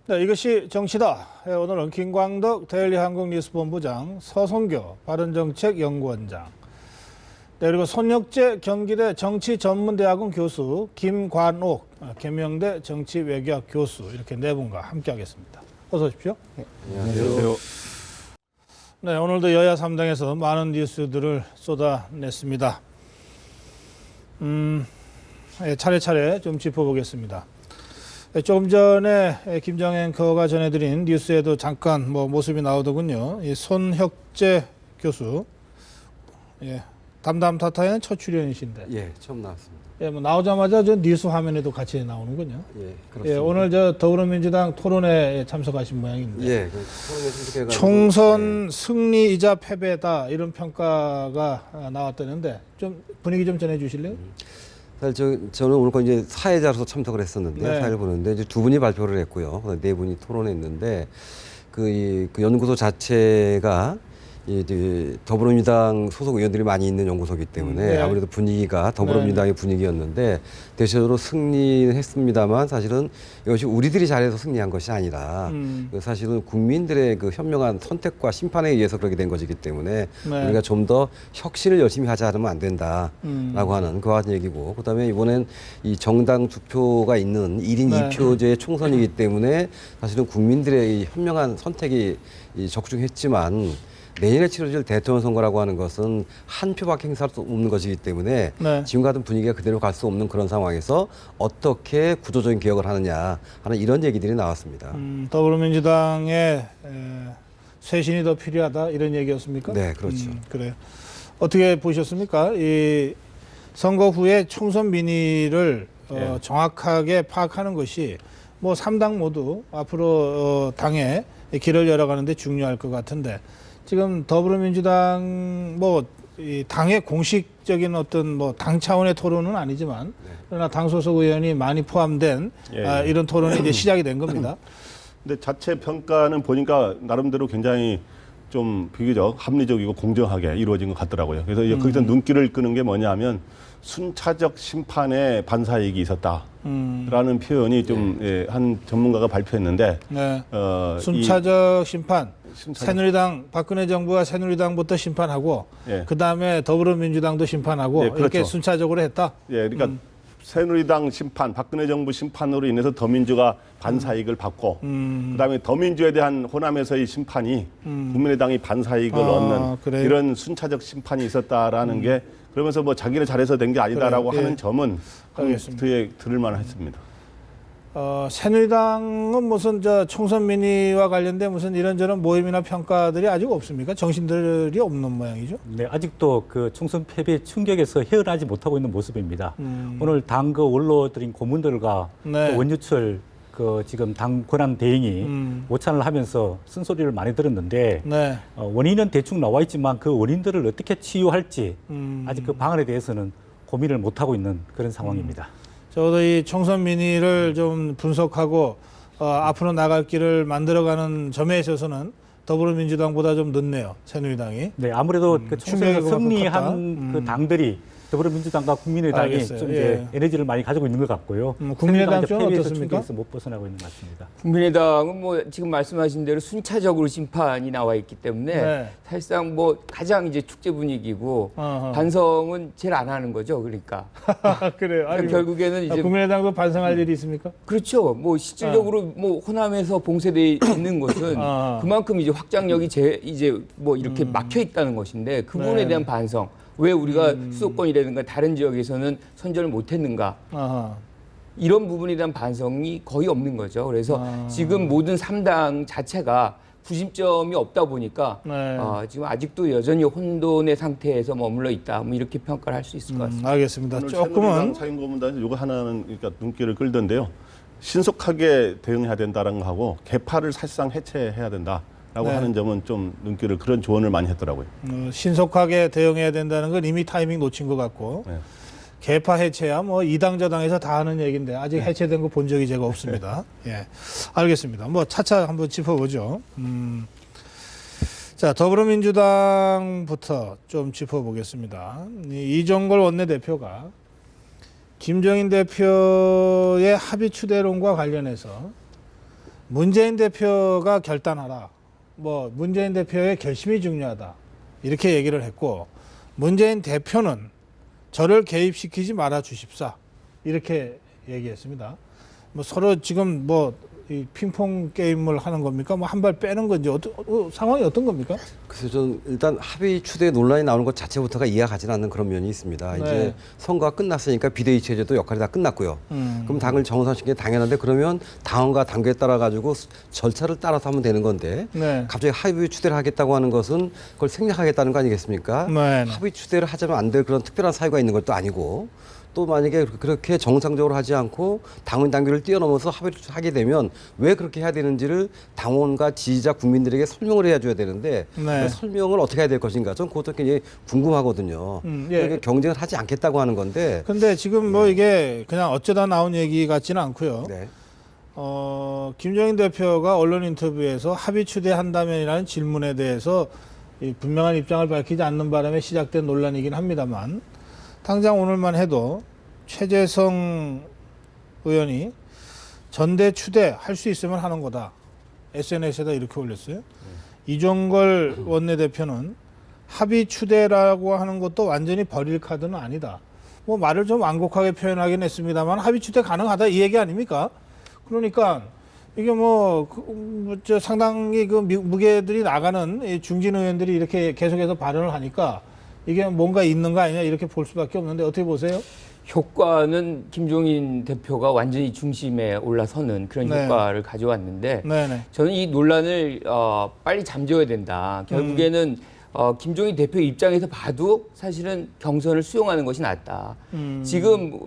네, 이것이 정치다. 네, 오늘은 김광덕 데일리 한국뉴스본부장, 서성교 바른정책연구원장, 네, 그리고 손혁재 경기대 정치전문대학원 교수, 김관옥 계명대 정치외교학 교수, 이렇게 네 분과 함께하겠습니다. 어서 오십시오. 네, 안녕하세요. 네, 오늘도 여야 3당에서 많은 뉴스들을 쏟아냈습니다. 차례차례 좀 짚어보겠습니다. 조금 전에 김정 앵커가 전해드린 뉴스에도 잠깐 모습이 나오더군요. 이 손혁재 교수, 담담타타에는 첫 출연이신데. 예, 처음 나왔습니다. 나오자마자 저 뉴스 화면에도 같이 나오는군요. 예, 그렇습니다. 오늘 저 더불어민주당 토론회에 참석하신 모양인데. 예, 그 토론에 참석해가지고 총선 승리이자 패배다 이런 평가가 나왔다는데 좀 분위기 좀 전해주실래요? 사실 저는 오늘 이제 사회자로서 참석을 했었는데 네. 사회를 보는데 이제 두 분이 발표를 했고요. 네 분이 토론했는데 그 연구소 자체가 이제 더불어민주당 소속 의원들이 많이 있는 연구소이기 때문에 네. 아무래도 분위기가 더불어민주당의 분위기였는데 대체적으로 승리했습니다만 사실은 이것이 우리들이 잘해서 승리한 것이 아니라 사실은 국민들의 그 현명한 선택과 심판에 의해서 그렇게 된 것이기 때문에 네. 우리가 좀 더 혁신을 열심히 하지 않으면 안 된다라고 하는 그와 같은 얘기고 그다음에 이번엔 이 정당 투표가 있는 1인 네. 2표제의 총선이기 때문에 사실은 국민들의 이 현명한 선택이 적중했지만 내년에 치러질 대통령 선거라고 하는 것은 한 표밖에 행사할 수 없는 것이기 때문에 네. 지금 같은 분위기가 그대로 갈 수 없는 그런 상황에서 어떻게 구조적인 개혁을 하느냐 하는 이런 얘기들이 나왔습니다. 더불어민주당의 쇄신이 더 필요하다 이런 얘기였습니까? 네, 그렇죠. 그래요. 어떻게 보셨습니까? 이 선거 후에 총선 민의를 정확하게 파악하는 것이 3당 모두 앞으로 당의 길을 열어가는데 중요할 것 같은데 지금 더불어민주당 이 당의 공식적인 어떤 당 차원의 토론은 아니지만 그러나 당 소속 의원이 많이 포함된 이런 토론이 이제 시작이 된 겁니다. 근데 자체 평가는 보니까 나름대로 굉장히 좀 비교적 합리적이고 공정하게 이루어진 것 같더라고요. 그래서 이제 거기서 눈길을 끄는 게 뭐냐면 순차적 심판에 반사이익이 있었다라는 표현이 좀 한 전문가가 발표했는데 네. 순차적 심판. 새누리당 박근혜 정부가 새누리당부터 심판하고 그 다음에 더불어민주당도 심판하고 그렇죠. 이렇게 순차적으로 했다. 그러니까 새누리당 심판, 박근혜 정부 심판으로 인해서 더민주가 반사이익을 받고 그다음에 더민주에 대한 호남에서의 심판이 국민의당이 반사이익을 얻는 그래요? 이런 순차적 심판이 있었다라는 게 그러면서 자기는 잘해서 된 게 아니다라고 그래요. 하는 점은 알겠습니다. 들을 만했습니다. 새누리당은 무슨 총선 민의와 관련된 무슨 이런저런 모임이나 평가들이 아직 없습니까? 정신들이 없는 모양이죠. 네, 아직도 그 총선 패배 충격에서 헤어나지 못하고 있는 모습입니다. 오늘 당 원로들인 고문들과 네. 원유철 지금 당 권한 대행이 오찬을 하면서 쓴소리를 많이 들었는데 네. 원인은 대충 나와 있지만 그 원인들을 어떻게 치유할지 아직 그 방안에 대해서는 고민을 못하고 있는 그런 상황입니다. 저도 이 총선 민의를 좀 분석하고 앞으로 나갈 길을 만들어가는 점에 있어서는 더불어민주당보다 좀 늦네요. 새누리당이. 네, 아무래도 그 총선에서 충격이 승리한 그 당들이 더불어민주당과 국민의당이 알겠어요. 좀 이제 에너지를 많이 가지고 있는 것 같고요. 국민의당 쪽은 패배에서 어떻습니까? 충격에서 못 벗어나고 있는 것 같습니다. 국민의당은 지금 말씀하신 대로 순차적으로 심판이 나와 있기 때문에 네. 사실상 가장 이제 축제 분위기고 어허. 반성은 제일 안 하는 거죠. 그러니까 그래요. 아니, 결국에는 이제 국민의당도 반성할 일이 있습니까? 그렇죠. 실질적으로 호남에서 봉쇄돼 있는 것은 그만큼 이제 확장력이 이제 이렇게 막혀 있다는 것인데 그 부분에 네. 대한 반성. 왜 우리가 수도권이라든가 다른 지역에서는 선전을 못했는가? 아하. 이런 부분에 대한 반성이 거의 없는 거죠. 그래서 지금 모든 3당 자체가 구심점이 없다 보니까 네. 지금 아직도 여전히 혼돈의 상태에서 머물러 있다. 이렇게 평가를 할 수 있을 것 같습니다. 알겠습니다. 오늘 조금은 새누리당 사인고문단에서 요거 하나는 그러니까 눈길을 끌던데요. 신속하게 대응해야 된다는 거 하고 개파를 사실상 해체해야 된다라고 네. 하는 점은 좀 눈길을 그런 조언을 많이 했더라고요. 신속하게 대응해야 된다는 건 이미 타이밍 놓친 것 같고 네. 개파 해체야 이 당 저당에서 다 하는 얘기인데 아직 해체된 거 본 적이 제가 없습니다. 예, 알겠습니다. 차차 한번 짚어보죠. 자, 더불어민주당부터 좀 짚어보겠습니다. 이종걸 원내대표가 김정인 대표의 합의 추대론과 관련해서 문재인 대표가 결단하라. 뭐 문재인 대표의 결심이 중요하다. 이렇게 얘기를 했고 문재인 대표는 저를 개입시키지 말아 주십사. 이렇게 얘기했습니다. 뭐 서로 지금 뭐 이 핑퐁 게임을 하는 겁니까? 뭐 한 발 빼는 건지 상황이 어떤 겁니까? 그래서 저는 일단 합의 추대 논란이 나오는 것 자체부터가 이해가 가지는 않는 그런 면이 있습니다. 네. 이제 선거가 끝났으니까 비대위 체제도 역할이 다 끝났고요. 그럼 당을 정상화시키는 게 당연한데 그러면 당원과 당규에 따라 가지고 절차를 따라서 하면 되는 건데 네. 갑자기 합의 추대를 하겠다고 하는 것은 그걸 생략하겠다는 거 아니겠습니까? 네. 합의 추대를 하자면 안 될 그런 특별한 사유가 있는 것도 아니고 또 만약에 그렇게 정상적으로 하지 않고 당원 당규를 뛰어넘어서 합의를 하게 되면 왜 그렇게 해야 되는지를 당원과 지지자 국민들에게 설명을 해줘야 되는데 네. 그 설명을 어떻게 해야 될 것인가 전 그것도 굉장히 궁금하거든요. 예. 그러니까 경쟁을 하지 않겠다고 하는 건데 근데 지금 뭐 이게 그냥 어쩌다 나온 얘기 같지는 않고요. 네. 김종인 대표가 언론 인터뷰에서 합의 추대한다면이라는 질문에 대해서 이 분명한 입장을 밝히지 않는 바람에 시작된 논란이긴 합니다만 당장 오늘만 해도 최재성 의원이 전대 추대 할 수 있으면 하는 거다. SNS에다 이렇게 올렸어요. 이종걸 원내대표는 합의 추대라고 하는 것도 완전히 버릴 카드는 아니다. 뭐 말을 좀 완곡하게 표현하긴 했습니다만 합의 추대 가능하다 이 얘기 아닙니까? 그러니까 이게 저 상당히 그 무게들이 나가는 이 중진 의원들이 이렇게 계속해서 발언을 하니까 이게 뭔가 있는 거 아니냐 이렇게 볼 수밖에 없는데 어떻게 보세요? 효과는 김종인 대표가 완전히 중심에 올라서는 그런 네. 효과를 가져왔는데 네네. 저는 이 논란을 빨리 잠재워야 된다. 결국에는 김종인 대표 입장에서 봐도 사실은 경선을 수용하는 것이 낫다. 지금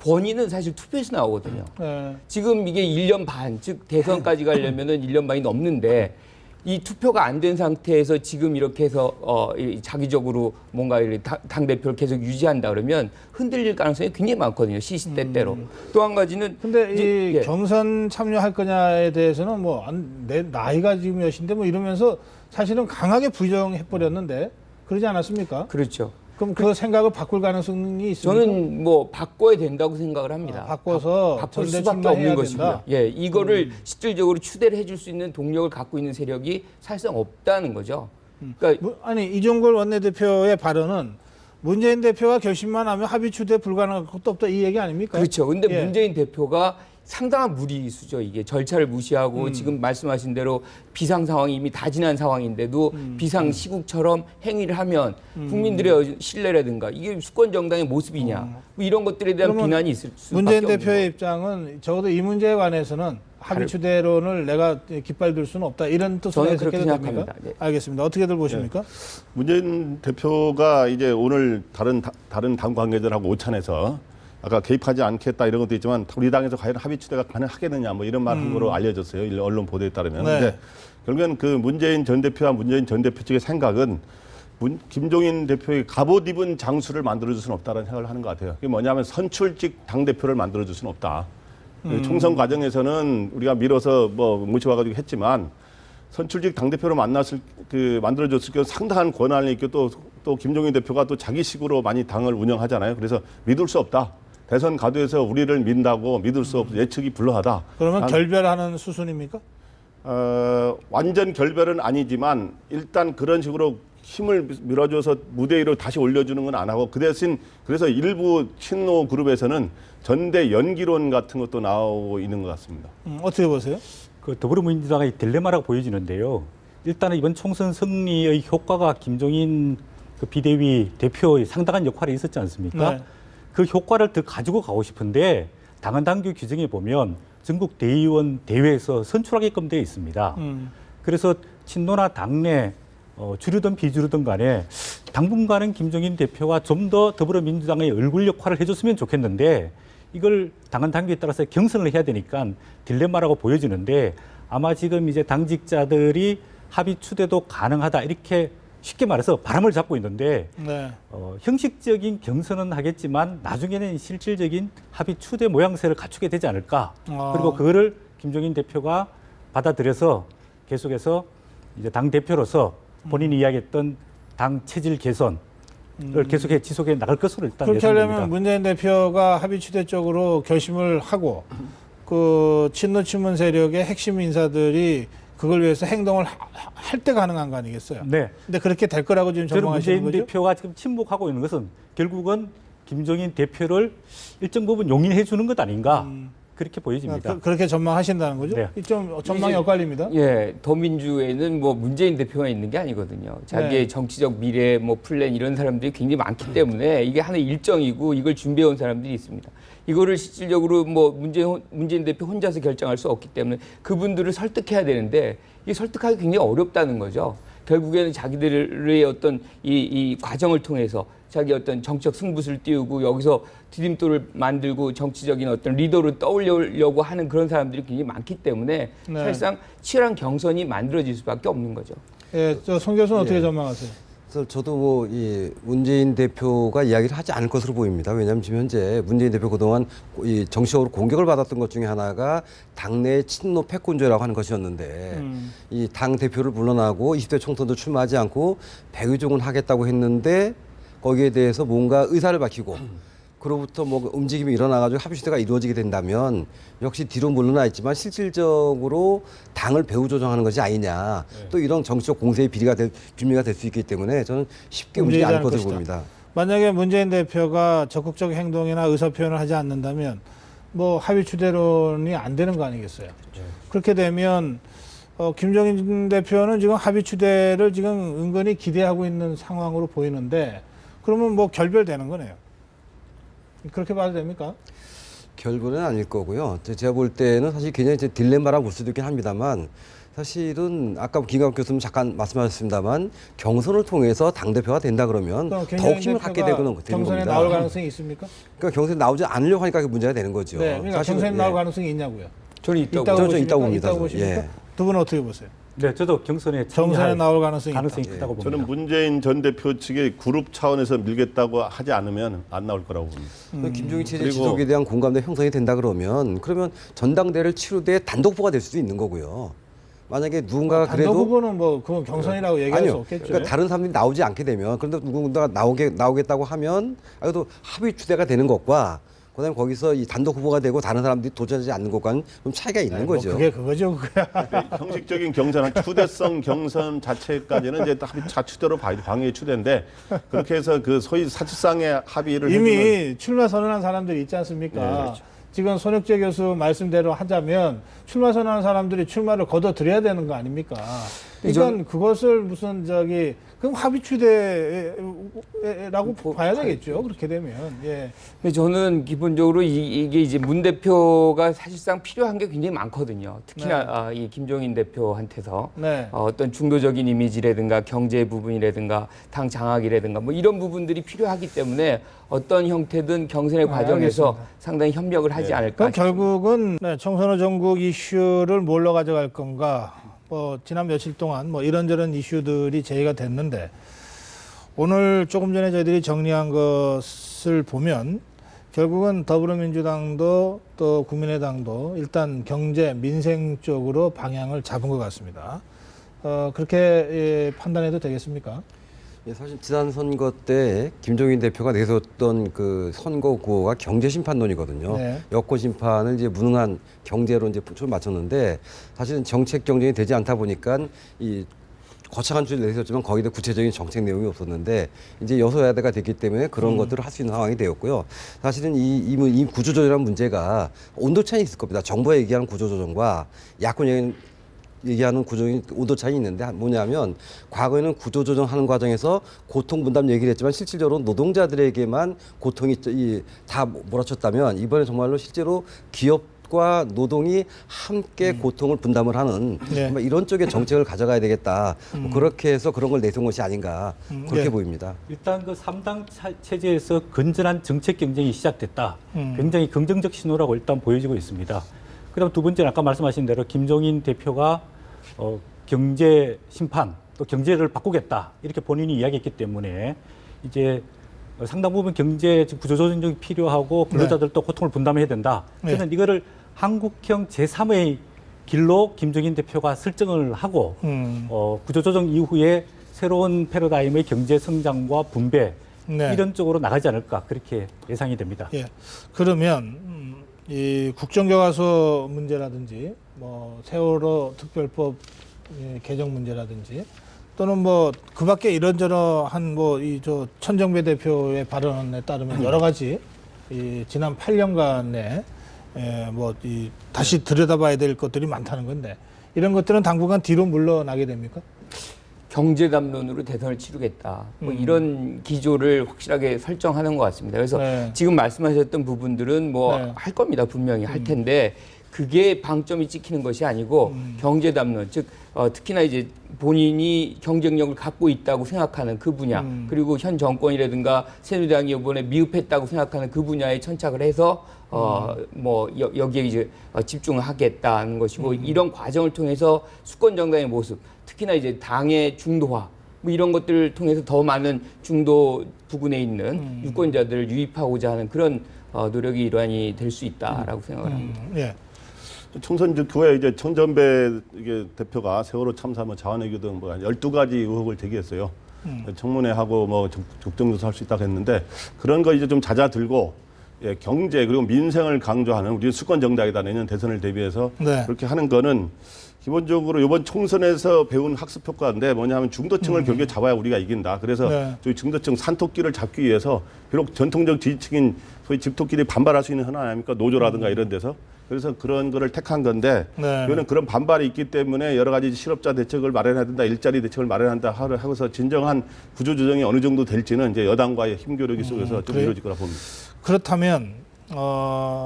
권위는 사실 투표에서 나오거든요. 네. 지금 이게 1년 반, 즉 대선까지 가려면은 1년 반이 넘는데 이 투표가 안 된 상태에서 지금 이렇게 해서 자기적으로 뭔가 당 대표를 계속 유지한다 그러면 흔들릴 가능성이 굉장히 많거든요. 시시때때로. 또 한 가지는 근데 이 예. 경선 참여할 거냐에 대해서는 내 나이가 지금 몇인데 뭐 이러면서 사실은 강하게 부정해 버렸는데 그러지 않았습니까? 그렇죠. 그럼 그 생각을 바꿀 가능성이 있습니까? 저는 뭐 바꿔야 된다고 생각을 합니다. 바꿔서 바꿀 전대 수밖에 출마해야 없는 것이고요. 된다. 예, 이거를 실질적으로 추대를 해줄 수 있는 동력을 갖고 있는 세력이 사실상 없다는 거죠. 그러니까 아니 이종걸 원내대표의 발언은 문재인 대표가 결심만 하면 합의 추대 불가능할 것도 없다 이 얘기 아닙니까? 그렇죠. 근데 예. 문재인 대표가 상당한 무리수죠. 이게 절차를 무시하고 지금 말씀하신 대로 비상 상황이 이미 다 지난 상황인데도 비상 시국처럼 행위를 하면 국민들의 신뢰라든가 이게 수권 정당의 모습이냐 뭐 이런 것들에 대한 그러면 비난이 있을 수밖에 문재인 없는 대표의 거예요. 입장은 적어도 이 문제에 관해서는 합의 추대론을 내가 깃발 들 수는 없다 이런 뜻으로 저는 해석해도 그렇게 됩니까? 생각합니다. 네. 알겠습니다. 어떻게들 보십니까? 문재인 대표가 이제 오늘 다른 당 관계자들하고 오찬해서 아까 개입하지 않겠다 이런 것도 있지만 우리 당에서 과연 합의 추대가 가능하겠느냐 뭐 이런 말 한 거로 알려졌어요. 언론 보도에 따르면. 네. 근데 결국엔 그 문재인 전 대표와 문재인 전 대표 측의 생각은 김종인 대표의 갑옷 입은 장수를 만들어줄 수는 없다는 생각을 하는 것 같아요. 그게 뭐냐면 선출직 당대표를 만들어줄 수는 없다. 총선 과정에서는 우리가 밀어서 모셔와가지고 했지만 선출직 당대표로 만들어줬을 경우 상당한 권한이 있고 또 김종인 대표가 또 자기식으로 많이 당을 운영하잖아요. 그래서 믿을 수 없다. 대선 가도에서 우리를 민다고 믿을 수 없어. 예측이 불허하다. 그러면 결별하는 수순입니까? 완전 결별은 아니지만 일단 그런 식으로 힘을 밀어줘서 무대 위로 다시 올려주는 건 안 하고 그 대신 그래서 일부 친노 그룹에서는 전대 연기론 같은 것도 나오고 있는 것 같습니다. 어떻게 보세요? 그 더불어민주당의 딜레마라고 보여지는데요. 일단은 이번 총선 승리의 효과가 김종인 그 비대위 대표의 상당한 역할이 있었지 않습니까? 네. 그 효과를 더 가지고 가고 싶은데 당헌 당규 규정에 보면 전국 대의원 대회에서 선출하게끔 되어 있습니다. 그래서 친노나 당내 주류든 비주류든 간에 당분간은 김종인 대표가 좀 더 더불어민주당의 얼굴 역할을 해줬으면 좋겠는데 이걸 당헌 당규에 따라서 경선을 해야 되니까 딜레마라고 보여지는데 아마 지금 이제 당직자들이 합의 추대도 가능하다 이렇게 쉽게 말해서 바람을 잡고 있는데 네. 형식적인 경선은 하겠지만 나중에는 실질적인 합의 추대 모양새를 갖추게 되지 않을까. 그리고 그거를 김종인 대표가 받아들여서 계속해서 이제 당 대표로서 본인이 이야기했던 당 체질 개선을 계속해 지속해 나갈 것으로 일단 그렇게 예상됩니다. 하려면 문재인 대표가 합의 추대 쪽으로 결심을 하고 그 친노 친문 세력의 핵심 인사들이 그걸 위해서 행동을 할 때 가능한 거 아니겠어요? 네. 근데 그렇게 될 거라고 지금 저는 전망하시는 문재인 거죠? 대표가 지금 침묵하고 있는 것은 결국은 김종인 대표를 일정 부분 용인해 주는 것 아닌가 그렇게 보여집니다. 그렇게 전망하신다는 거죠? 네. 좀 전망이 이제- 엇갈립니다. 예, 더민주에는 뭐 문재인 대표가 있는 게 아니거든요. 자기의 네. 정치적 미래, 뭐 플랜 이런 사람들이 굉장히 많기 때문에 이게 하나의 일정이고 이걸 준비해온 사람들이 있습니다. 이거를 실질적으로 뭐 문재인 대표 혼자서 결정할 수 없기 때문에 그분들을 설득해야 되는데 이 설득하기 굉장히 어렵다는 거죠. 결국에는 자기들의 어떤 이 과정을 통해서 자기 어떤 정치적 승부수를 띄우고 여기서 디딤돌을 만들고 정치적인 어떤 리더를 떠올리려고 하는 그런 사람들이 굉장히 많기 때문에 네. 사실상 치열한 경선이 만들어질 수밖에 없는 거죠. 예, 저 송 교수는 어떻게 예. 전망하세요? 그래서 저도 뭐 이 문재인 대표가 이야기를 하지 않을 것으로 보입니다. 왜냐하면 지금 현재 문재인 대표 그동안 이 정치적으로 공격을 받았던 것 중에 하나가 당내 친노 패권주의라고 하는 것이었는데 이 당 대표를 물러나고 20대 총선도 출마하지 않고 백의종은 하겠다고 했는데 거기에 대해서 뭔가 의사를 밝히고 그로부터 뭐 움직임이 일어나가지고 합의시대가 이루어지게 된다면 역시 뒤로 물러나 있지만 실질적으로 당을 배후 조정하는 것이 아니냐. 또 이런 정치적 공세의 빌미가 될 수 있기 때문에 저는 쉽게 움직이지 않을 것으로 것이다. 봅니다. 만약에 문재인 대표가 적극적 행동이나 의사표현을 하지 않는다면 뭐 합의 추대론이 안 되는 거 아니겠어요? 그렇게 되면 김종인 대표는 지금 합의 추대를 지금 은근히 기대하고 있는 상황으로 보이는데 그러면 뭐 결별되는 거네요. 그렇게 봐도 됩니까? 결국은 아닐 거고요. 제가 볼 때는 사실 굉장히 이제 딜레마라고 볼 수도 있긴 합니다만 사실은 아까 김광욱 교수님 잠깐 말씀하셨습니다만 경선을 통해서 당대표가 된다 그러면 그럼 더욱 힘을 갖게 되는 겁니다. 경선에 나올 가능성이 있습니까? 그러니까 경선에 나오지 않으려고 하니까 그게 문제가 되는 거죠. 네, 그러니까 사실은, 경선에 예. 나올 가능성이 있냐고요. 저는 있다고 저는 보십니까? 있다고 봅니다. 있다고 보십니까? 예. 두 분은 어떻게 보세요? 네, 저도 경선에 경선에 참여할 나올 가능성이 가능성이 있다. 크다고 봅니다. 저는 문재인 전 대표 측의 그룹 차원에서 밀겠다고 하지 않으면 안 나올 거라고 봅니다. 김종인 체제 그리고- 지속에 대한 공감대 형성이 된다 그러면 전당대회를 치르되 단독 후보가 될 수도 있는 거고요. 만약에 누군가가 단독 그래도 후보는 뭐 그건 경선이라고 얘기할 수 아니요. 없겠죠. 그러니까 다른 사람들이 나오지 않게 되면 그런데 누군가가 나오겠다고 하면 그래도 합의 추대가 되는 것과 그다음에 거기서 이 단독 후보가 되고 다른 사람들이 도전하지 않는 것과는 좀 차이가 있는 뭐 거죠. 그게 그거죠. 그거야. 형식적인 경선, 추대성 경선 자체까지는 이제 합의 자추대로 방해의 추대인데 그렇게 해서 그 소위 사실상의 합의를 해주면 이미 출마 선언한 사람들이 있지 않습니까? 네, 그렇죠. 지금 손혁재 교수 말씀대로 하자면 출마 선언한 사람들이 출마를 걷어들여야 되는 거 아닙니까? 그러니까 그것을 무슨 그럼 합의 추대라고 봐야 되겠죠. 그렇게 되면. 예. 근데 저는 기본적으로 이게 이제 문 대표가 사실상 필요한 게 굉장히 많거든요. 특히나 이 김종인 대표한테서 네. 어떤 중도적인 이미지라든가 경제 부분이라든가 당 장악이라든가 뭐 이런 부분들이 필요하기 때문에 어떤 형태든 경선의 과정에서 알겠습니다. 상당히 협력을 하지 않을까. 그럼 결국은 총선 후 전국 이슈를 뭘로 가져갈 건가? 지난 며칠 동안 이런저런 이슈들이 제기가 됐는데 오늘 조금 전에 저희들이 정리한 것을 보면 결국은 더불어민주당도 또 국민의당도 일단 경제 민생 쪽으로 방향을 잡은 것 같습니다. 그렇게 판단해도 되겠습니까? 예, 사실 지난 선거 때 김종인 대표가 내세웠던 그 선거 구호가 경제 심판론이거든요. 네. 여권 심판을 이제 무능한 경제로 이제 초를 맞췄는데 사실은 정책 경쟁이 되지 않다 보니까 이 거창한 주제를 내세웠지만 거기에 구체적인 정책 내용이 없었는데 이제 여소야대가 됐기 때문에 그런 것들을 할 수 있는 상황이 되었고요. 사실은 이 구조조정이라는 문제가 온도 차이 있을 겁니다. 정부가 얘기하는 구조조정과 야권 얘기하는 구조적인 온도 차이 있는데 뭐냐면 과거에는 구조조정하는 과정에서 고통 분담 얘기를 했지만 실질적으로 노동자들에게만 고통이 다 몰아쳤다면 이번에 정말로 실제로 기업과 노동이 함께 고통을 분담을 하는 네. 정말 이런 쪽의 정책을 가져가야 되겠다. 뭐 그렇게 해서 그런 걸 내세운 것이 아닌가 그렇게 네. 보입니다. 일단 그 3당 체제에서 건전한 정책 경쟁이 시작됐다. 굉장히 긍정적 신호라고 일단 보여지고 있습니다. 그다음 두 번째는 아까 말씀하신 대로 김종인 대표가 경제 심판 또 경제를 바꾸겠다 이렇게 본인이 이야기했기 때문에 이제 상당 부분 경제 구조조정이 필요하고 근로자들도 고통을 분담해야 된다. 네. 저는 이거를 한국형 제3의 길로 김종인 대표가 설정을 하고 구조조정 이후에 새로운 패러다임의 경제 성장과 분배 네. 이런 쪽으로 나가지 않을까 그렇게 예상이 됩니다. 예. 그러면 이 국정교과서 문제라든지 뭐 세월호 특별법 개정 문제라든지 또는 뭐 그밖에 이런저런 뭐 이 저 천정배 대표의 발언에 따르면 여러 가지 이 지난 8년간에 뭐 이 다시 들여다봐야 될 것들이 많다는 건데 이런 것들은 당분간 뒤로 물러나게 됩니까? 경제 담론으로 대선을 치르겠다. 뭐 이런 기조를 확실하게 설정하는 것 같습니다. 그래서 네. 지금 말씀하셨던 부분들은 뭐 네. 할 겁니다. 분명히 할 텐데 그게 방점이 찍히는 것이 아니고 경제 담론, 즉 특히나 이제 본인이 경쟁력을 갖고 있다고 생각하는 그 분야, 그리고 현 정권이라든가 새누리당이 이번에 미흡했다고 생각하는 그 분야에 천착을 해서 뭐 여기에 이제 집중을 하겠다는 것이고 이런 과정을 통해서 수권 정당의 모습, 특히나 이제 당의 중도화 뭐 이런 것들을 통해서 더 많은 중도 부근에 있는 유권자들을 유입하고자 하는 그런 노력이 일환이 될 수 있다라고 생각을 합니다. 예. 총선 직후에 이제 천정배 이게 대표가 세월호 참사 뭐 자원외교 등 뭐 12가지 의혹을 제기했어요. 청문회하고 뭐 국정조사 할 수 있다고 했는데 그런 거 이제 좀 잦아들고 예, 경제 그리고 민생을 강조하는 우리 수권 정당이다 내년 대선을 대비해서 네. 그렇게 하는 거는 기본적으로 이번 총선에서 배운 학습 효과인데 뭐냐면 중도층을 결국에 잡아야 우리가 이긴다. 그래서 네. 저희 중도층 산토끼를 잡기 위해서 비록 전통적 지지층인 소위 집토끼들이 반발할 수 있는 하나 아닙니까? 노조라든가 이런 데서. 그래서 그런 거를 택한 건데 네. 이거는 그런 반발이 있기 때문에 여러 가지 실업자 대책을 마련해야 된다, 일자리 대책을 마련한다 하고서 진정한 구조조정이 어느 정도 될지는 이제 여당과의 힘교류기 속에서 좀 그래요? 이루어질 거라 봅니다. 그렇다면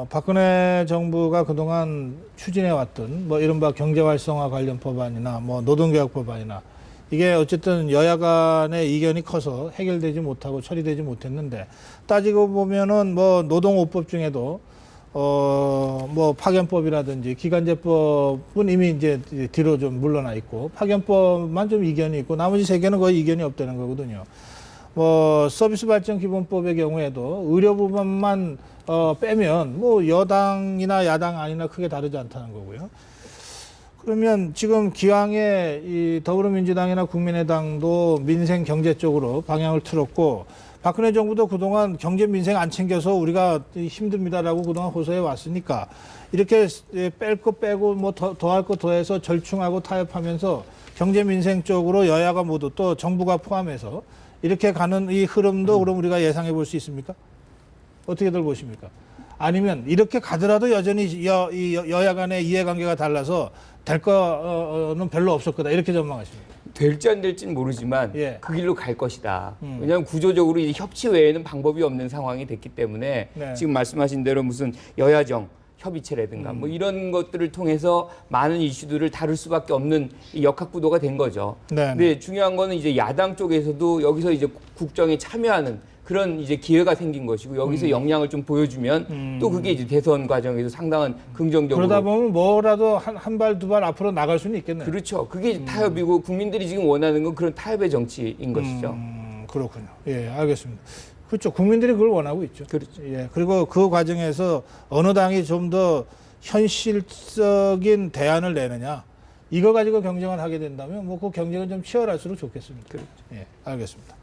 박근혜 정부가 그동안 추진해왔던 뭐 이른바 경제활성화 관련 법안이나 뭐 노동개혁 법안이나 이게 어쨌든 여야 간의 이견이 커서 해결되지 못하고 처리되지 못했는데 따지고 보면은 뭐 노동오법 중에도 뭐 파견법이라든지 기간제법은 이미 이제 뒤로 좀 물러나 있고 파견법만 좀 이견이 있고 나머지 세 개는 거의 이견이 없다는 거거든요. 뭐 서비스 발전 기본법의 경우에도 의료 부분만 빼면 뭐 여당이나 야당 아니나 크게 다르지 않다는 거고요. 그러면 지금 기왕에 이 더불어민주당이나 국민의당도 민생 경제 쪽으로 방향을 틀었고 박근혜 정부도 그동안 경제 민생 안 챙겨서 우리가 힘듭니다라고 그동안 호소해 왔으니까 이렇게 뺄 거 빼고 뭐 더할 거 더해서 절충하고 타협하면서 경제 민생 쪽으로 여야가 모두 또 정부가 포함해서 이렇게 가는 이 흐름도 그럼 우리가 예상해 볼 수 있습니까? 어떻게들 보십니까? 아니면 이렇게 가더라도 여전히 여야 간의 이해관계가 달라서 될 거는 별로 없을 거다 이렇게 전망하십니까? 될지 안 될지는 모르지만 예. 그 길로 갈 것이다. 왜냐하면 구조적으로 이제 협치 외에는 방법이 없는 상황이 됐기 때문에 네. 지금 말씀하신 대로 무슨 여야정 협의체라든가 뭐 이런 것들을 통해서 많은 이슈들을 다룰 수밖에 없는 이 역학구도가 된 거죠. 네. 근데 중요한 거는 이제 야당 쪽에서도 여기서 이제 국정에 참여하는 그런 이제 기회가 생긴 것이고 여기서 역량을 좀 보여주면 또 그게 이제 대선 과정에서 상당한 긍정적으로 그러다 보면 뭐라도 한 발 두 발 앞으로 나갈 수는 있겠네요. 그렇죠. 그게 이제 타협이고 국민들이 지금 원하는 건 그런 타협의 정치인 것이죠. 그렇군요. 예, 알겠습니다. 그렇죠. 국민들이 그걸 원하고 있죠. 그렇죠. 예, 그리고 그 과정에서 어느 당이 좀 더 현실적인 대안을 내느냐 이거 가지고 경쟁을 하게 된다면 뭐 그 경쟁은 좀 치열할수록 좋겠습니다. 그렇죠. 예, 알겠습니다.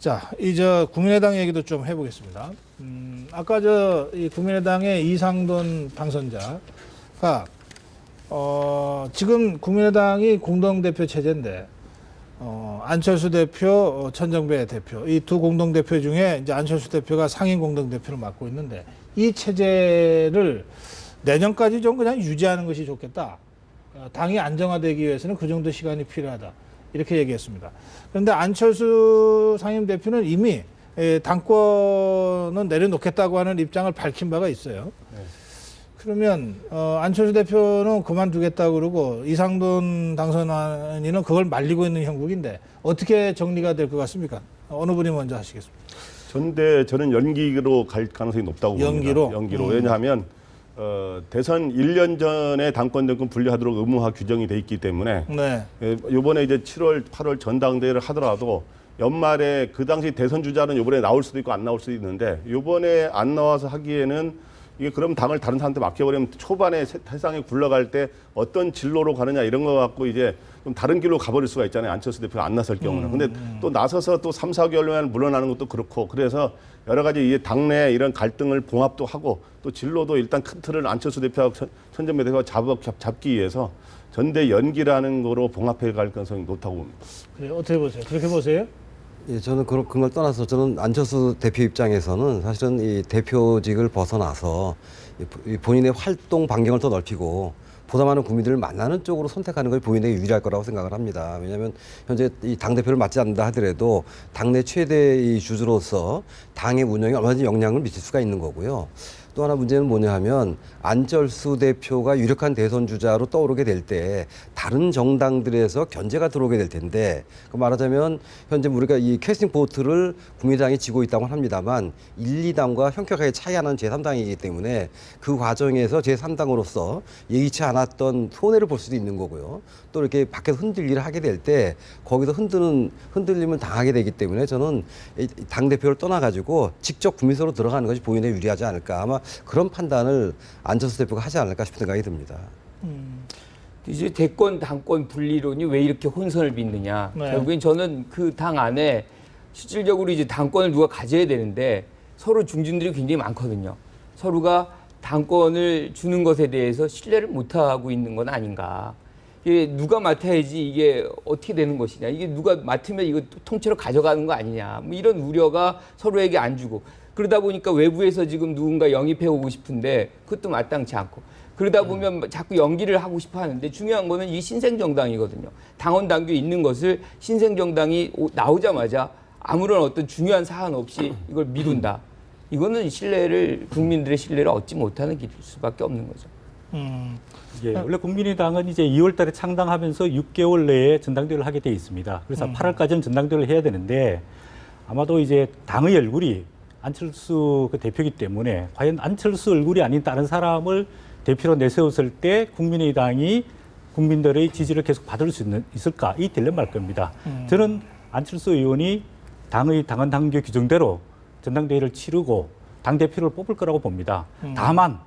자, 이제 국민의당 얘기도 좀 해보겠습니다. 아까 이 국민의당의 이상돈 당선자가 지금 국민의당이 공동대표 체제인데 안철수 대표, 천정배 대표 이 두 공동대표 중에 이제 안철수 대표가 상임 공동대표를 맡고 있는데 이 체제를 내년까지 좀 그냥 유지하는 것이 좋겠다. 당이 안정화되기 위해서는 그 정도 시간이 필요하다. 이렇게 얘기했습니다. 그런데 안철수 상임 대표는 이미 당권은 내려놓겠다고 하는 입장을 밝힌 바가 있어요. 네. 그러면 안철수 대표는 그만두겠다고 그러고 이상돈 당선인은 그걸 말리고 있는 형국인데 어떻게 정리가 될 것 같습니까? 어느 분이 먼저 하시겠습니까? 저는 연기로 갈 가능성이 높다고 봅니다. 연기로. 왜냐하면 대선 1년 전에 당권 정권 분리하도록 의무화 규정이 돼 있기 때문에 네. 이번에 이제 7월, 8월 전당대회를 하더라도 연말에 그 당시 대선 주자는 이번에 나올 수도 있고 안 나올 수도 있는데 이번에 안 나와서 하기에는 이게 그럼 당을 다른 사람한테 맡겨버리면 초반에 세상에 굴러갈 때 어떤 진로로 가느냐 이런 거 갖고 이제 좀 다른 길로 가버릴 수가 있잖아요. 안철수 대표가 안 나설 경우는. 근데 또 나서서 또 3, 4개월만 물러나는 것도 그렇고 그래서 여러 가지 이 당내 이런 갈등을 봉합도 하고 또 진로도 일단 큰 틀을 안철수 대표하고 천정배 대표가 잡기 위해서 전대 연기라는 거로 봉합해 갈 가능성이 높다고 봅니다. 그래 어떻게 보세요? 그렇게 보세요? 예, 저는 그런 걸 떠나서 저는 안철수 대표 입장에서는 사실은 이 대표직을 벗어나서 이 본인의 활동 반경을 더 넓히고 보다 많은 국민들을 만나는 쪽으로 선택하는 것이 본인에게 유리할 거라고 생각을 합니다. 왜냐하면 현재 이 당대표를 맡지 않는다 하더라도 당내 최대의 주주로서 당의 운영에 얼마든지 영향을 미칠 수가 있는 거고요. 또 하나 문제는 뭐냐 하면 안철수 대표가 유력한 대선 주자로 떠오르게 될 때 다른 정당들에서 견제가 들어오게 될 텐데 그 말하자면 현재 우리가 이 캐스팅 보트를 국민의당이 지고 있다고 합니다만 1, 2당과 현격하게 차이 안 나는 제3당이기 때문에 그 과정에서 제3당으로서 예의치 않았던 손해를 볼 수도 있는 거고요. 또 이렇게 밖에서 흔들리를 하게 될 때 거기서 흔들림을 당하게 되기 때문에 저는 당대표를 떠나가지고 직접 국민 속으로 들어가는 것이 본인에 유리하지 않을까. 아마 그런 판단을 안철수 대표가 하지 않을까 싶은 생각이 듭니다. 이제 대권 당권 분리론이 왜 이렇게 혼선을 빚느냐. 네. 결국엔 저는 그 당 안에 실질적으로 이제 당권을 누가 가져야 되는데 서로 중진들이 굉장히 많거든요. 서로가 당권을 주는 것에 대해서 신뢰를 못 하고 있는 건 아닌가. 이게 누가 맡아야지 이게 어떻게 되는 것이냐. 이게 누가 맡으면 이거 통째로 가져가는 거 아니냐. 뭐 이런 우려가 서로에게 안 주고. 그러다 보니까 외부에서 지금 누군가 영입해 오고 싶은데 그것도 마땅치 않고 그러다 보면 자꾸 연기를 하고 싶어 하는데 중요한 거는 이 신생정당이거든요. 당원 당규 있는 것을 신생정당이 나오자마자 아무런 어떤 중요한 사안 없이 이걸 미룬다. 이거는 국민들의 신뢰를 얻지 못하는 길일 수밖에 없는 거죠. 예, 원래 국민의당은 이제 2월 달에 창당하면서 6개월 내에 전당대회를 하게 돼 있습니다. 그래서 8월까지는 전당대회를 해야 되는데 아마도 이제 당의 얼굴이 안철수 그 대표이기 때문에 과연 안철수 얼굴이 아닌 다른 사람을 대표로 내세웠을 때 국민의당이 국민들의 지지를 계속 받을 수 있을까? 이 딜레마일 겁니다. 저는 안철수 의원이 당의 당헌 당규 규정대로 전당대회를 치르고 당대표를 뽑을 거라고 봅니다. 다만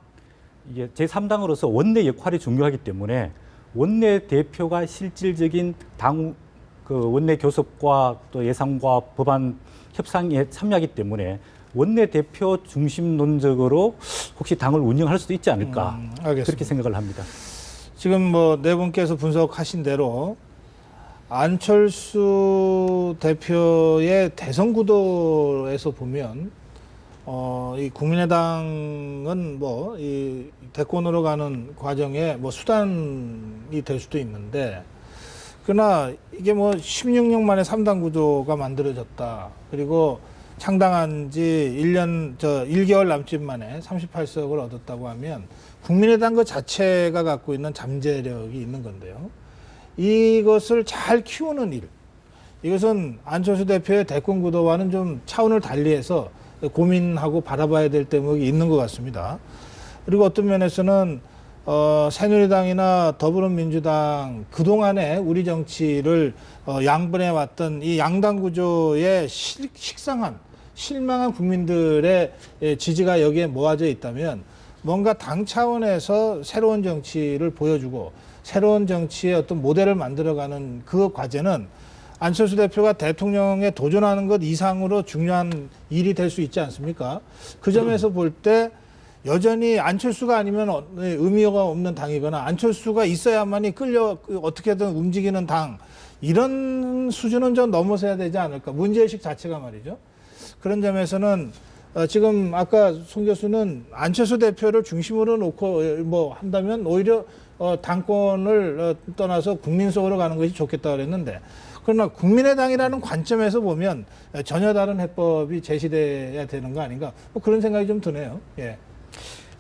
이게 제3당으로서 원내 역할이 중요하기 때문에 원내 대표가 실질적인 당 그 원내 교섭과 또 예산과 법안 협상에 참여하기 때문에 원내 대표 중심론적으로 혹시 당을 운영할 수도 있지 않을까 알겠습니다. 그렇게 생각을 합니다. 지금 뭐 네 분께서 분석하신 대로 안철수 대표의 대선 구도에서 보면 이 국민의당은 뭐 이 대권으로 가는 과정에 뭐 수단이 될 수도 있는데 그러나 이게 뭐 16년 만에 3당 구도가 만들어졌다. 그리고 창당한 지 1개월 남짓 만에 38석을 얻었다고 하면 국민의당 그 자체가 갖고 있는 잠재력이 있는 건데요. 이것을 잘 키우는 일. 이것은 안철수 대표의 대권 구도와는 좀 차원을 달리해서 고민하고 바라봐야 될 대목이 있는 것 같습니다. 그리고 어떤 면에서는 새누리당이나 더불어민주당 그동안에 우리 정치를 양분해 왔던 이 양당 구조에 식상한 실망한 국민들의 지지가 여기에 모아져 있다면 뭔가 당 차원에서 새로운 정치를 보여주고 새로운 정치의 어떤 모델을 만들어가는 그 과제는 안철수 대표가 대통령에 도전하는 것 이상으로 중요한 일이 될 수 있지 않습니까? 그 점에서 볼 때 여전히 안철수가 아니면 의미가 없는 당이거나 안철수가 있어야만이 어떻게든 움직이는 당 이런 수준은 좀 넘어서야 되지 않을까. 문제의식 자체가 말이죠. 그런 점에서는 지금 아까 송 교수는 안철수 대표를 중심으로 놓고 뭐 한다면 오히려 당권을 떠나서 국민 속으로 가는 것이 좋겠다 그랬는데 그러나 국민의당이라는 관점에서 보면 전혀 다른 해법이 제시돼야 되는 거 아닌가 뭐 그런 생각이 좀 드네요. 예.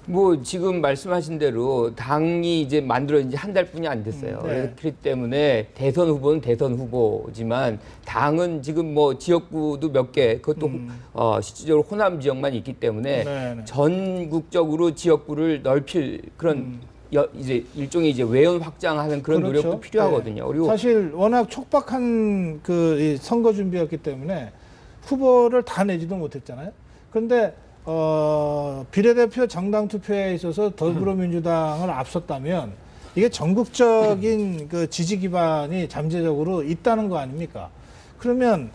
뭐 지금 말씀하신 대로 당이 이제 만들어진 지 한 달뿐이 안 됐어요. 네. 그렇기 때문에 대선 후보는 대선 후보지만 당은 지금 뭐 지역구도 몇 개 그것도 실질적으로 호남 지역만 있기 때문에 네. 전국적으로 지역구를 넓힐 그런 이제 일종의 이제 외연 확장하는 그런 그렇죠. 노력도 필요하거든요. 네. 그리고 사실 워낙 촉박한 이 선거 준비였기 때문에 후보를 다 내지도 못했잖아요. 그런데 비례대표 정당 투표에 있어서 더불어민주당을 앞섰다면 이게 전국적인 그 지지 기반이 잠재적으로 있다는 거 아닙니까? 그러면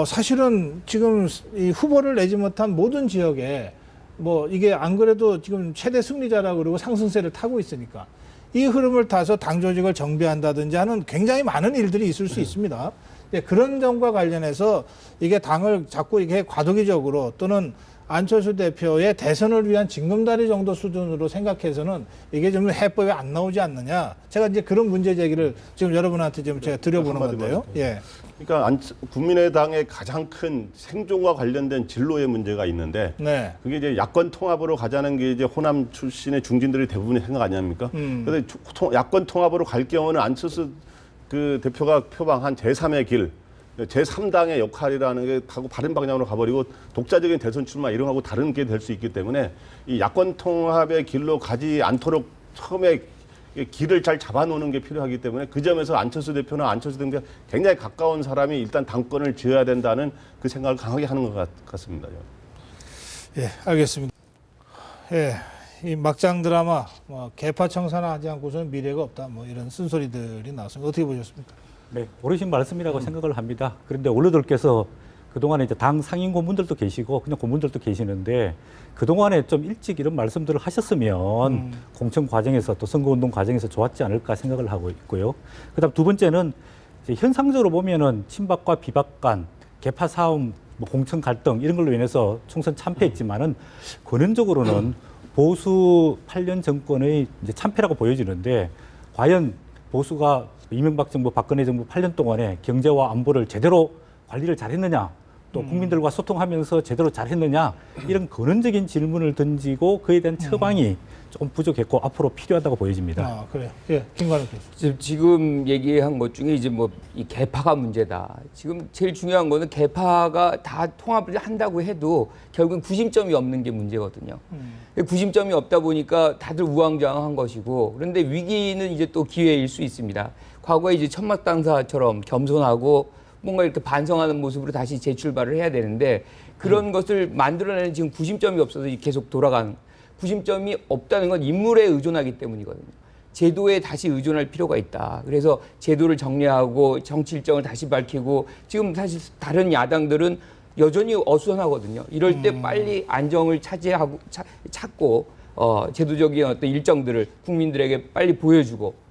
사실은 지금 이 후보를 내지 못한 모든 지역에 뭐 이게 안 그래도 지금 최대 승리자라고 그러고 상승세를 타고 있으니까 이 흐름을 타서 당 조직을 정비한다든지 하는 굉장히 많은 일들이 있을 수 있습니다. 예, 그런 점과 관련해서 이게 당을 자꾸 이게 과도기적으로 또는 안철수 대표의 대선을 위한 징검다리 정도 수준으로 생각해서는 이게 좀 해법이 안 나오지 않느냐. 제가 이제 그런 문제 제기를 지금 여러분한테 지금 제가 드려보는 건데요. 예. 그러니까 국민의당의 가장 큰 생존과 관련된 진로의 문제가 있는데 네. 그게 이제 야권 통합으로 가자는 게 이제 호남 출신의 중진들이 대부분의 생각 아닙니까? 그런데 야권 통합으로 갈 경우는 안철수 그 대표가 표방한 제3의 길, 제3당의 역할이라는 게 하고 바른 방향으로 가버리고 독자적인 대선 출마 이런 거하고 다른 게 될 수 있기 때문에 이 야권 통합의 길로 가지 않도록 처음에 길을 잘 잡아놓는 게 필요하기 때문에 그 점에서 안철수 대표나 안철수 등과 굉장히 가까운 사람이 일단 당권을 쥐어야 된다는 그 생각을 강하게 하는 것 같습니다. 예, 알겠습니다. 예, 이 막장 드라마 뭐 개파 청산을 하지 않고서는 미래가 없다 뭐 이런 쓴소리들이 나왔습니다. 어떻게 보셨습니까? 네, 옳으신 말씀이라고 생각을 합니다. 그런데 원로들께서 그동안에 이제 당 상임 고문들도 계시고 그냥 고문들도 계시는데 그동안에 좀 일찍 이런 말씀들을 하셨으면 공천 과정에서 또 선거운동 과정에서 좋았지 않을까 생각을 하고 있고요. 그다음 두 번째는 이제 현상적으로 보면은 친박과 비박 간 개파 싸움, 뭐 공천 갈등 이런 걸로 인해서 총선 참패했지만은 근원적으로는 보수 8년 정권의 이제 참패라고 보여지는데 과연 보수가 이명박 정부, 박근혜 정부 8년 동안에 경제와 안보를 제대로 관리를 잘했느냐, 또 국민들과 소통하면서 제대로 잘했느냐 이런 근원적인 질문을 던지고 그에 대한 처방이 조금 부족했고 앞으로 필요하다고 보여집니다. 아, 그래요. 예, 김관우 교수. 지금 얘기한 것 중에 이제 뭐 이 개파가 문제다. 지금 제일 중요한 거는 개파가 다 통합을 한다고 해도 결국은 구심점이 없는 게 문제거든요. 구심점이 없다 보니까 다들 우왕좌왕한 것이고 그런데 위기는 이제 또 기회일 수 있습니다. 과거에 이제 천막당사처럼 겸손하고 뭔가 이렇게 반성하는 모습으로 다시 재출발을 해야 되는데 그런 것을 만들어내는 지금 구심점이 없어서 계속 돌아가는 구심점이 없다는 건 인물에 의존하기 때문이거든요. 제도에 다시 의존할 필요가 있다. 그래서 제도를 정리하고 정치 일정을 다시 밝히고 지금 사실 다른 야당들은 여전히 어수선하거든요. 이럴 때 빨리 안정을 찾고 제도적인 어떤 일정들을 국민들에게 빨리 보여주고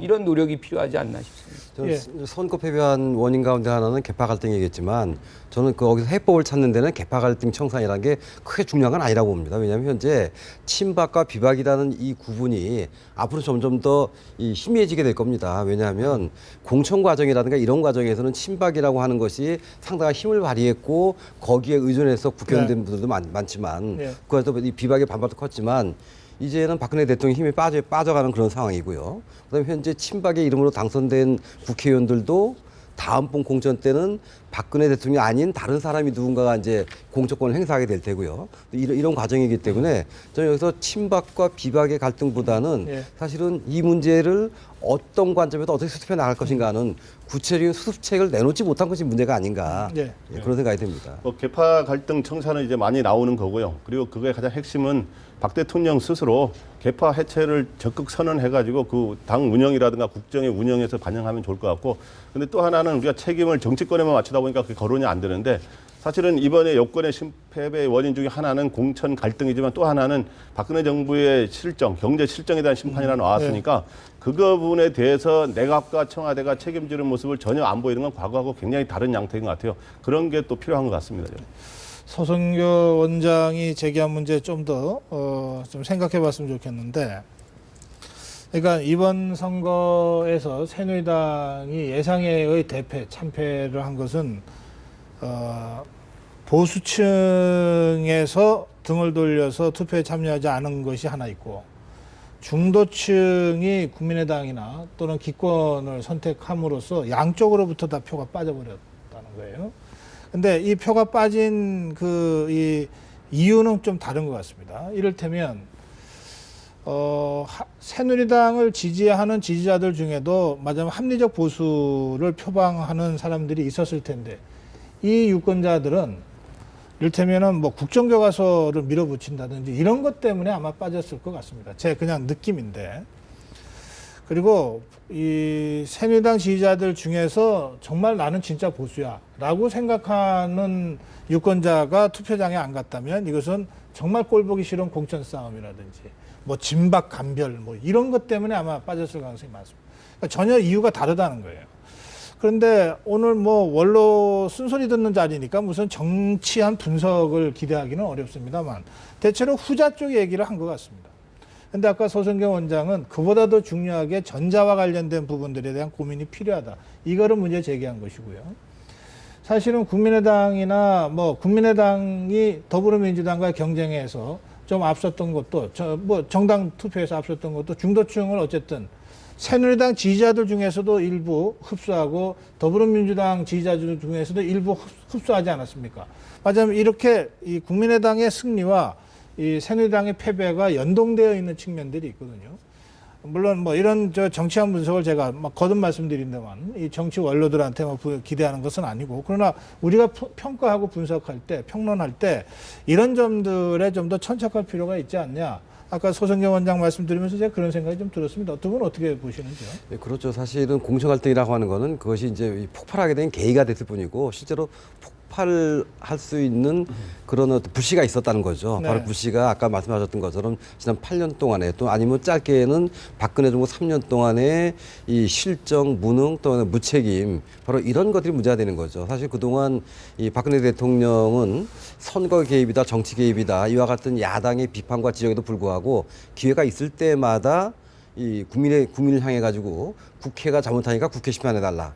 이런 노력이 필요하지 않나 싶습니다. 저는 선거 패배한 원인 가운데 하나는 개파 갈등이겠지만 저는 거기서 해법을 찾는 데는 개파 갈등 청산이라는 게 크게 중요한 건 아니라고 봅니다. 왜냐하면 현재 친박과 비박이라는 이 구분이 앞으로 점점 더 희미해지게 될 겁니다. 왜냐하면 공천 과정이라든가 이런 과정에서는 친박이라고 하는 것이 상당한 힘을 발휘했고 거기에 의존해서 국회의원된 분들도 많지만 그것도 이 비박의 반발도 컸지만 이제는 박근혜 대통령이 힘이 빠져가는 그런 상황이고요. 그다음에 현재 친박의 이름으로 당선된 국회의원들도 다음번 공천 때는 박근혜 대통령이 아닌 다른 사람이 누군가가 이제 공천권을 행사하게 될 테고요. 이런 과정이기 때문에 저는 여기서 친박과 비박의 갈등보다는 사실은 이 문제를 어떤 관점에서 어떻게 수습해 나갈 것인가 하는 구체적인 수습책을 내놓지 못한 것이 문제가 아닌가 그런 생각이 듭니다. 개파 갈등 청산은 이제 많이 나오는 거고요. 그리고 그거의 가장 핵심은 박 대통령 스스로 개파 해체를 적극 선언해가지고 그 당 운영이라든가 국정의 운영에서 반영하면 좋을 것 같고, 근데 또 하나는 우리가 책임을 정치권에만 맞추다 보니까 그게 거론이 안 되는데, 사실은 이번에 여권의 패배의 원인 중에 하나는 공천 갈등이지만 또 하나는 박근혜 정부의 실정, 경제 실정에 대한 심판이라 나왔으니까 그 부분에 대해서 내각과 청와대가 책임지는 모습을 전혀 안 보이는 건 과거하고 굉장히 다른 양태인 것 같아요. 그런 게 또 필요한 것 같습니다. 서성교 원장이 제기한 문제 좀 더 좀 생각해 봤으면 좋겠는데, 그러니까 이번 선거에서 새누리당이 예상외의 대패, 참패를 한 것은 보수층에서 등을 돌려서 투표에 참여하지 않은 것이 하나 있고, 중도층이 국민의당이나 또는 기권을 선택함으로써 양쪽으로부터 다 표가 빠져버렸다는 거예요. 근데 이 표가 빠진 이 이유는 좀 다른 것 같습니다. 이를테면 새누리당을 지지하는 지지자들 중에도 맞으면 합리적 보수를 표방하는 사람들이 있었을 텐데, 이 유권자들은 이를테면은 뭐 국정교과서를 밀어붙인다든지 이런 것 때문에 아마 빠졌을 것 같습니다. 제 그냥 느낌인데. 그리고 이 새누리당 지지자들 중에서 정말 나는 진짜 보수야라고 생각하는 유권자가 투표장에 안 갔다면 이것은 정말 꼴보기 싫은 공천 싸움이라든지 뭐 진박 간별 뭐 이런 것 때문에 아마 빠졌을 가능성이 많습니다. 그러니까 전혀 이유가 다르다는 거예요. 그런데 오늘 뭐 원로 쓴소리 듣는 자리니까 무슨 정치한 분석을 기대하기는 어렵습니다만 대체로 후자 쪽 얘기를 한 것 같습니다. 근데 아까 소승경 원장은 그보다 더 중요하게 전자와 관련된 부분들에 대한 고민이 필요하다. 이거를 문제 제기한 것이고요. 사실은 국민의당이나 뭐 국민의당이 더불어민주당과 경쟁해서 좀 앞섰던 것도 뭐 정당 투표에서 앞섰던 것도 중도층을 어쨌든 새누리당 지지자들 중에서도 일부 흡수하고 더불어민주당 지지자들 중에서도 일부 흡수하지 않았습니까? 맞아요. 이렇게 이 국민의당의 승리와 이 새누리당의 패배가 연동되어 있는 측면들이 있거든요. 물론 뭐 이런 저 정치한 분석을 제가 막 거듭 말씀드린다만 이 정치 원로들한테 뭐 기대하는 것은 아니고 그러나 우리가 평가하고 분석할 때 평론할 때 이런 점들에 좀 더 천착할 필요가 있지 않냐. 아까 소승경 원장 말씀드리면서 제가 그런 생각이 좀 들었습니다. 두 분 어떻게 보시는지요? 네, 그렇죠. 사실은 공천갈등이라고 하는 거는 그것이 이제 폭발하게 된 계기가 됐을 뿐이고 실제로 폭발할 수 있는 그런 어떤 불씨가 있었다는 거죠. 네. 바로 불씨가 아까 말씀하셨던 것처럼 지난 8년 동안에 또 아니면 짧게는 박근혜 정부 3년 동안에 이 실정, 무능 또 무책임 바로 이런 것들이 문제가 되는 거죠. 사실 그동안 이 박근혜 대통령은 선거 개입이다, 정치 개입이다 이와 같은 야당의 비판과 지적에도 불구하고 기회가 있을 때마다 이 국민을 향해 가지고 국회가 잘못하니까 국회 심판해달라.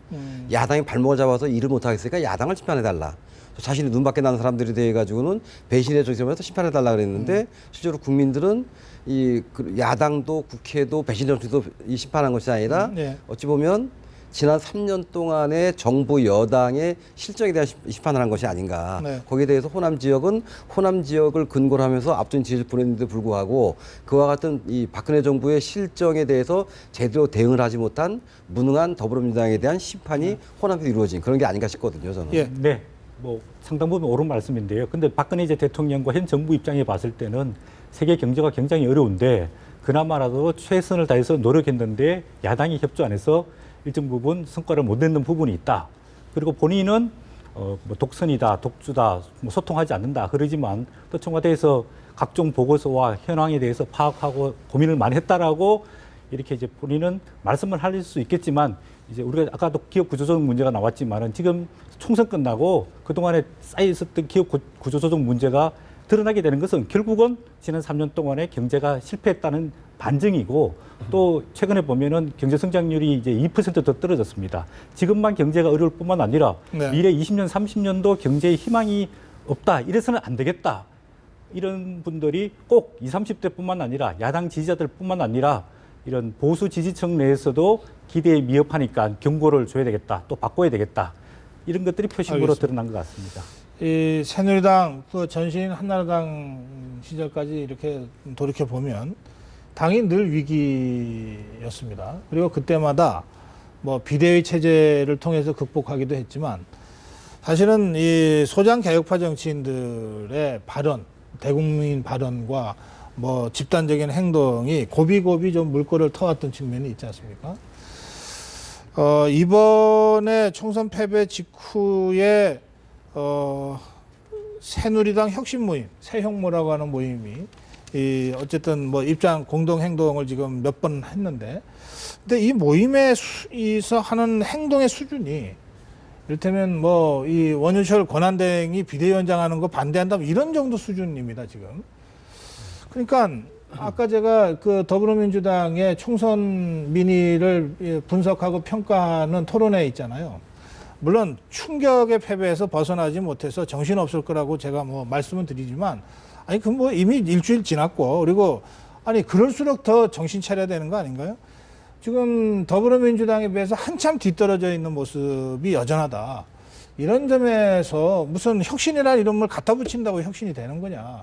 야당이 발목을 잡아서 일을 못하겠으니까 야당을 심판해달라. 자신이 눈밖에 나는 사람들이 대해 가지고는 배신의 정치에서 심판해달라 그랬는데 실제로 국민들은 이 야당도 국회도 배신의 정치도 이 심판한 것이 아니라 네. 어찌 보면 지난 3년 동안의 정부 여당의 실정에 대한 심판을 한 것이 아닌가. 네. 거기에 대해서 호남 지역은 호남 지역을 근거로 하면서 압도적인 지지를 보냈는데 불구하고 그와 같은 이 박근혜 정부의 실정에 대해서 제대로 대응을 하지 못한 무능한 더불어민주당에 대한 심판이 호남에서 이루어진 그런 게 아닌가 싶거든요, 저는. 예. 네, 뭐 상당 부분 옳은 말씀인데요. 근데 박근혜 이제 대통령과 현 정부 입장에 봤을 때는 세계 경제가 굉장히 어려운데 그나마라도 최선을 다해서 노력했는데 야당이 협조 안 해서 일정 부분 성과를 못 내는 부분이 있다. 그리고 본인은 뭐 독선이다, 독주다, 뭐 소통하지 않는다 그러지만 또 청와대에서 각종 보고서와 현황에 대해서 파악하고 고민을 많이 했다라고 이렇게 이제 본인은 말씀을 할 수 있겠지만 이제 우리가 아까도 기업 구조조정 문제가 나왔지만은 지금 총선 끝나고 그동안에 쌓여 있었던 기업 구조조정 문제가 드러나게 되는 것은 결국은 지난 3년 동안에 경제가 실패했다는 반증이고 또 최근에 보면은 경제 성장률이 이제 2% 더 떨어졌습니다. 지금만 경제가 어려울 뿐만 아니라 네. 미래 20년, 30년도 경제에 희망이 없다. 이래서는 안 되겠다. 이런 분들이 꼭 20, 30대뿐만 아니라 야당 지지자들뿐만 아니라 이런 보수 지지층 내에서도 기대에 미흡하니까 경고를 줘야 되겠다. 또 바꿔야 되겠다. 이런 것들이 표심으로 알겠습니다. 드러난 것 같습니다. 이 새누리당 그 전신 한나라당 시절까지 이렇게 돌이켜 보면 당이 늘 위기였습니다. 그리고 그때마다 뭐 비대위 체제를 통해서 극복하기도 했지만 사실은 이 소장 개혁파 정치인들의 발언, 대국민 발언과 뭐 집단적인 행동이 고비고비 좀 물꼬를 터왔던 측면이 있지 않습니까? 이번에 총선 패배 직후에 새누리당 혁신 모임, 새혁모라고 하는 모임이 어쨌든 뭐 입장 공동 행동을 지금 몇 번 했는데, 근데 이 모임에서 하는 행동의 수준이 이를테면 뭐 이 원유철 권한대행이 비대위원장 하는 거 반대한다면 이런 정도 수준입니다 지금. 그러니까 아까 제가 그 더불어민주당의 총선 민의를 분석하고 평가하는 토론회 있잖아요. 물론 충격의 패배에서 벗어나지 못해서 정신없을 거라고 제가 뭐 말씀은 드리지만 아니 그 뭐 이미 일주일 지났고 그리고 아니 그럴수록 더 정신 차려야 되는 거 아닌가요? 지금 더불어민주당에 비해서 한참 뒤떨어져 있는 모습이 여전하다. 이런 점에서 무슨 혁신이라는 이름을 갖다 붙인다고 혁신이 되는 거냐.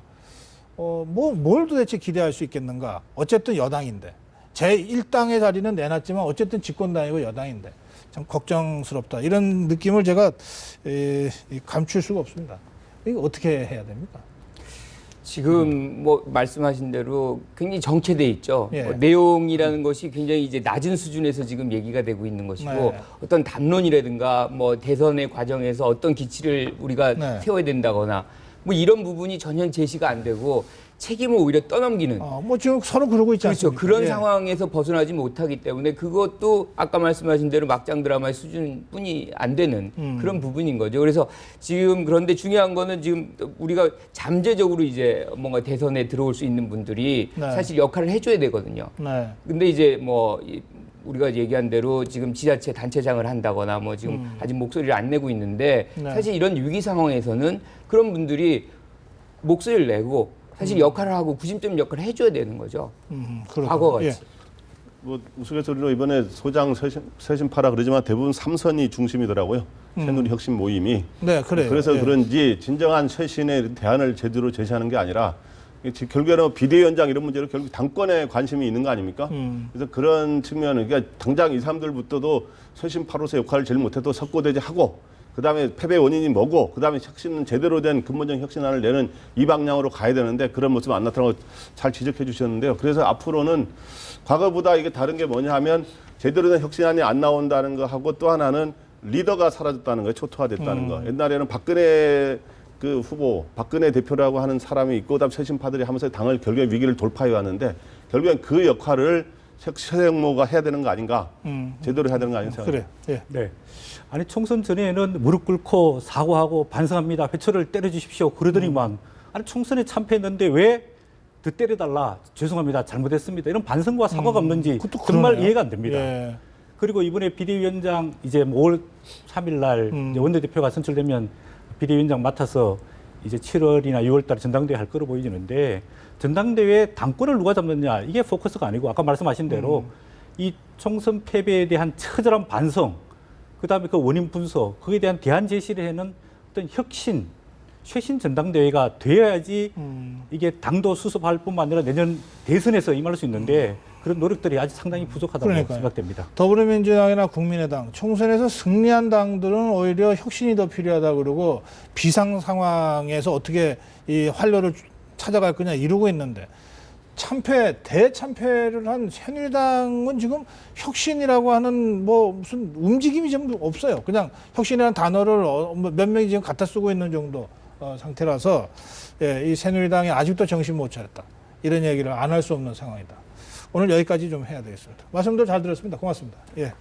뭘 도대체 기대할 수 있겠는가. 어쨌든 여당인데. 제1당의 자리는 내놨지만 어쨌든 집권당이고 여당인데. 참 걱정스럽다. 이런 느낌을 제가 감출 수가 없습니다. 이거 어떻게 해야 됩니까? 지금 뭐 말씀하신 대로 굉장히 정체돼 있죠. 예. 내용이라는 것이 굉장히 이제 낮은 수준에서 지금 얘기가 되고 있는 것이고 네. 어떤 담론이라든가 뭐 대선의 과정에서 어떤 기치를 우리가 네. 세워야 된다거나 뭐 이런 부분이 전혀 제시가 안 되고 책임을 오히려 떠넘기는 뭐 지금 서로 그러고 있지 그렇죠. 않습니까? 그런 예. 상황에서 벗어나지 못하기 때문에 그것도 아까 말씀하신 대로 막장 드라마의 수준뿐이 안 되는 그런 부분인 거죠. 그래서 지금 그런데 중요한 거는 지금 우리가 잠재적으로 이제 뭔가 대선에 들어올 수 있는 분들이 네. 사실 역할을 해줘야 되거든요. 네. 근데 이제 뭐 우리가 얘기한 대로 지금 지자체 단체장을 한다거나 뭐 지금 아직 목소리를 안 내고 있는데 네. 사실 이런 위기 상황에서는 그런 분들이 목소리를 내고 사실 역할을 하고 구심점 역할을 해줘야 되는 거죠. 그렇군요. 과거같이. 예. 뭐 우스갯소리로 이번에 소장 쇄신파라 그러지만 대부분 삼선이 중심이더라고요. 새누리 혁신 모임이. 네, 그래요. 그래서 예. 그런지 진정한 쇄신의 대안을 제대로 제시하는 게 아니라 결국에는 비대위원장 이런 문제로 결국 당권에 관심이 있는 거 아닙니까? 그래서 그런 측면은 그러니까 당장 이 사람들부터도 쇄신파로서 역할을 제일 못해도 석고대죄하고 그다음에 패배 원인이 뭐고 그다음에 혁신은 제대로 된 근본적 혁신안을 내는 이 방향으로 가야 되는데 그런 모습 안 나타나고 잘 지적해 주셨는데요. 그래서 앞으로는 과거보다 이게 다른 게 뭐냐 하면 제대로 된 혁신안이 안 나온다는 거 하고 또 하나는 리더가 사라졌다는 거예요. 초토화됐다는 거. 옛날에는 박근혜 그 후보, 박근혜 대표라고 하는 사람이 있고 그다음 쇄신파들이 하면서 당을 결국에 위기를 돌파해 왔는데 결국엔 그 역할을 최영모가 해야 되는 거 아닌가? 제대로 해야 되는 거 아닌가? 그래. 예. 네. 아니 총선 전에는 무릎 꿇고 사과하고 반성합니다. 회초를 때려주십시오. 그러더니만 아니 총선에 참패했는데 왜 더 때려달라. 죄송합니다. 잘못했습니다. 이런 반성과 사과가 없는지 그것도 정말 그러네요. 이해가 안 됩니다. 예. 그리고 이번에 비대위원장 이제 5월 3일 날 이제 원내대표가 선출되면 비대위원장 맡아서 이제 7월이나 6월 달에 전당대회 할 거로 보이는데 전당대회 당권을 누가 잡느냐 이게 포커스가 아니고 아까 말씀하신 대로 이 총선 패배에 대한 처절한 반성 그다음에 그 원인 분석 그에 대한 대안 제시를 하는 어떤 혁신 쇄신 전당대회가 되어야지 이게 당도 수습할 뿐만 아니라 내년 대선에서 임할 수 있는데 그런 노력들이 아직 상당히 부족하다고 그러니까요. 생각됩니다. 더불어민주당이나 국민의당 총선에서 승리한 당들은 오히려 혁신이 더 필요하다 그러고 비상 상황에서 어떻게 이 활로를 찾아갈 거냐 이러고 있는데 대참패를 한 새누리당은 지금 혁신이라고 하는 뭐 무슨 움직임이 좀 없어요. 그냥 혁신이라는 단어를 몇 명이 지금 갖다 쓰고 있는 정도 상태라서 이 새누리당이 아직도 정신 못 차렸다. 이런 얘기를 안 할 수 없는 상황이다. 오늘 여기까지 좀 해야 되겠습니다. 말씀도 잘 들었습니다. 고맙습니다. 예.